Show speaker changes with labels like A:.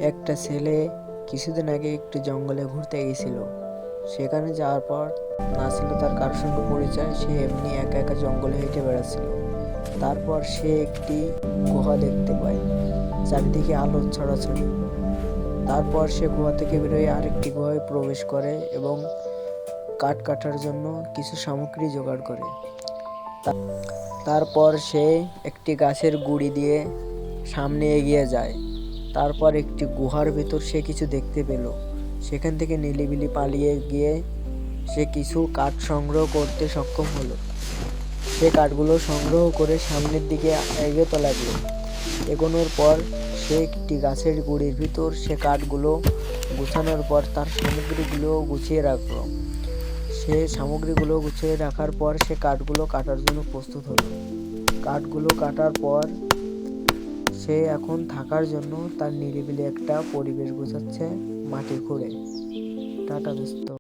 A: একটা ছেলে কিছুদিন আগে একটু জঙ্গলে ঘুরতে গেছিল। সেখানে যাওয়ার পর না ছিল তার কারোর সঙ্গে পরিচয়, সে এমনি একা একা জঙ্গলে হেঁটে বেড়াচ্ছিল। তারপর সে একটি গুহা দেখতে পায়, চারিদিকে আলো ছড়াছড়ি। তারপর সে গুহা থেকে বেরোয় আরেকটি গুহায় প্রবেশ করে এবং কাঠ কাটার জন্য কিছু সামগ্রী জোগাড় করে। তারপর সে একটি গাছের গুঁড়ি দিয়ে সামনে এগিয়ে যায়। তারপর একটি গুহার ভেতর সে কিছু দেখতে পেল। সেখান থেকে নিলিবিলি পালিয়ে গিয়ে সে কিছু কাঠ সংগ্রহ করতে সক্ষম হলো। সে কাঠগুলো সংগ্রহ করে সামনের দিকে এগোতে লাগলো। এগোনোর পর সে একটি গাছের গুঁড়ির ভিতর সে কাঠগুলো গুছানোর পর তার সামগ্রীগুলো গুছিয়ে রাখলো। সে সামগ্রীগুলো গুছিয়ে রাখার পর সে কাঠগুলো কাটার জন্য প্রস্তুত হলো। কাঠগুলো কাটার পর সে এখন থাকার জন্য তার নিরিবিলি একটা পরিবেশ গোছাচ্ছে মাটি খুঁড়ে। টাটা দোস্ত।